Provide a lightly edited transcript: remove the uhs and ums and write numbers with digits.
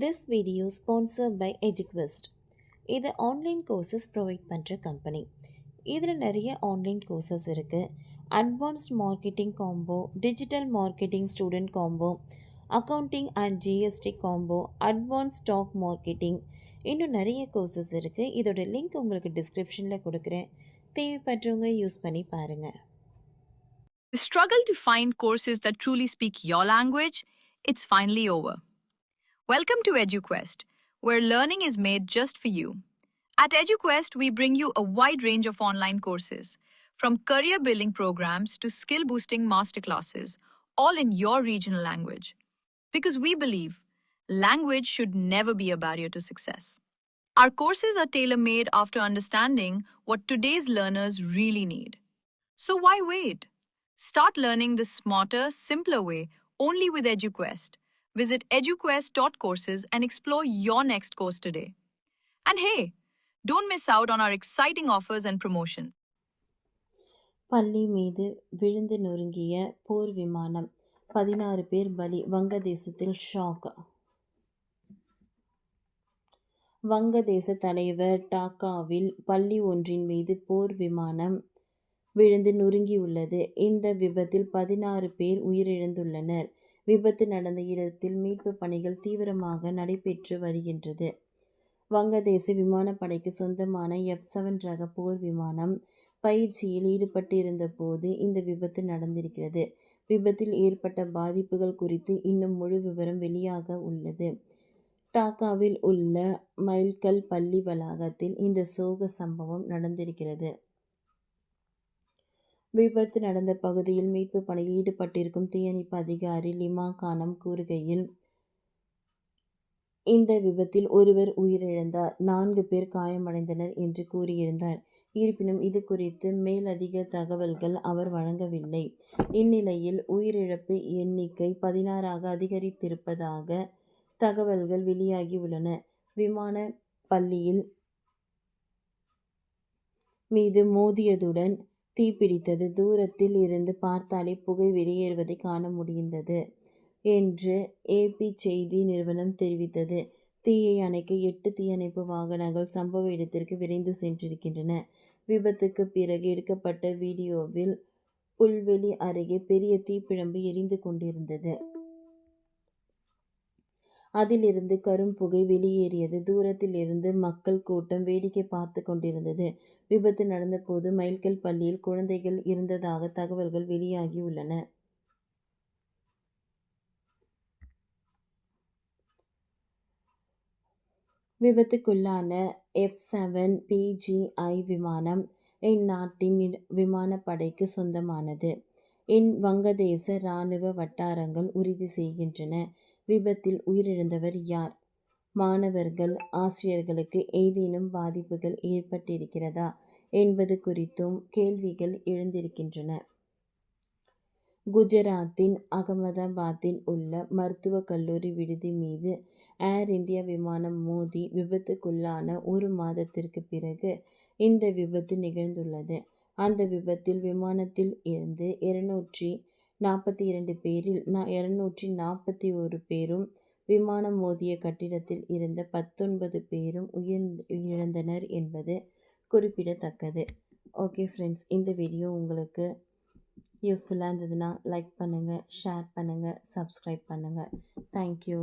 This video sponsored by EduQuest. இது online courses provide பண்ணுற company. இதில் நிறைய ஆன்லைன் கோர்சஸ் இருக்குது. Advanced marketing combo, digital marketing student combo, accounting and GST combo, advance stock marketing, இன்னும் நிறைய courses இருக்குது. இதோட லிங்க் உங்களுக்கு டிஸ்கிரிப்ஷனில் கொடுக்குறேன். தேவைப்படுறவங்க யூஸ் பண்ணி பாருங்கள். The struggle to find courses that truly speak your language, it's finally over. Welcome to EduQuest, where learning is made just for you. At EduQuest, we bring you a wide range of online courses, from career building programs to skill boosting masterclasses, all in your regional language. Because we believe language should never be a barrier to success. Our courses are tailor made after understanding what today's learners really need. So why wait? Start learning the smarter, simpler way only with EduQuest. Visit eduquest.courses and explore your next course today. And hey, don't miss out on our exciting offers and promotions. பள்ளி மீது விழுந்து நொறுங்கிய போர் விமானம், 16 பேர் பலி. வங்கதேசத்தில் shock. வங்கதேச தலைவர் டாக்காவில் பள்ளி ஒன்றின் மீது போர் விமானம் விழுந்து நொறுங்கியுள்ளது. இந்த விபத்தில் 16 பேர் உயிரிழந்துள்ளனர். விபத்து நடந்த இடத்தில் மீட்பு பணிகள் தீவிரமாக நடைபெற்று வருகின்றது. வங்கதேச விமானப்படைக்கு சொந்தமான F-7 ரக போர் விமானம் பயிற்சியில் ஈடுபட்டிருந்த போது இந்த விபத்து நடந்திருக்கிறது. விபத்தில் ஏற்பட்ட பாதிப்புகள் குறித்து இன்னும் முழு விவரம் வெளியாக உள்ளது. டாக்காவில் உள்ள மைல்கல் பள்ளி வளாகத்தில் இந்த சோக சம்பவம் நடந்திருக்கிறது. விபத்து நடந்த பகுதியில் மீட்பு பணியில் ஈடுபட்டிருக்கும் தீயணைப்பு அதிகாரி லிமா கானம் கூறுகையில், இந்த விபத்தில் ஒருவர் உயிரிழந்தார், 4 பேர் காயமடைந்தனர் என்று கூறியிருந்தார். இருப்பினும் இது குறித்து மேலதிக தகவல்கள் அவர் வழங்கவில்லை. இந்நிலையில் உயிரிழப்பு எண்ணிக்கை 16ஆக அதிகரித்திருப்பதாக தகவல்கள் வெளியாகியுள்ளன. விமான பள்ளியில் மீது மோதியதுடன் தீப்பிடித்தது. தூரத்தில் இருந்து பார்த்தாலே புகை வெளியேறுவதை காண முடிந்தது என்று AP செய்தி நிறுவனம் தெரிவித்தது. தீயை அணைக்க 8 தீயணைப்பு வாகனங்கள் சம்பவ இடத்திற்கு விரைந்து சென்றிருக்கின்றன. விபத்துக்கு பிறகு எடுக்கப்பட்ட வீடியோவில் புல்வெளி அருகே பெரிய தீப்பிழம்பு எரிந்து கொண்டிருந்தது. அதிலிருந்து கரும்புகை வெளியேறியது. தூரத்தில் இருந்து மக்கள் கூட்டம் வேடிக்கை பார்த்து கொண்டிருந்தது. விபத்து நடந்தபோது மைல்கல் பள்ளியில் குழந்தைகள் இருந்ததாக தகவல்கள் வெளியாகியுள்ளன. விபத்துக்குள்ளான F-7 PGI விமானம் இந்நாட்டின் விமானப்படைக்கு சொந்தமானது. வங்கதேச இராணுவ வட்டாரங்கள் உறுதி செய்கின்றன. விபத்தில் உயிரிழந்தவர் யார்? மாணவர்கள், ஆசிரியர்களுக்கு ஏதேனும் பாதிப்புகள் ஏற்பட்டிருக்கிறதா என்பது குறித்தும் கேள்விகள் எழுந்திருக்கின்றன. குஜராத்தின் அகமதாபாத்தில் உள்ள மருத்துவக் கல்லூரி விடுதி மீது ஏர் இந்தியா விமானம் மோதி விபத்துக்குள்ளான 1 மாதத்திற்கு பிறகு இந்த விபத்து நிகழ்ந்துள்ளது. அந்த விபத்தில் விமானத்தில் இருந்து 242 பேரில் 241 பேரும், விமானம் மோதிய கட்டிடத்தில் இருந்த 19 பேரும் உயிரிழந்தனர் என்பது குறிப்பிடத்தக்கது. ஓகே ஃப்ரெண்ட்ஸ், இந்த வீடியோ உங்களுக்கு யூஸ்ஃபுல்லாக இருந்ததுன்னா லைக் பண்ணுங்கள், ஷேர் பண்ணுங்கள், சப்ஸ்கிரைப் பண்ணுங்கள். தேங்க்யூ.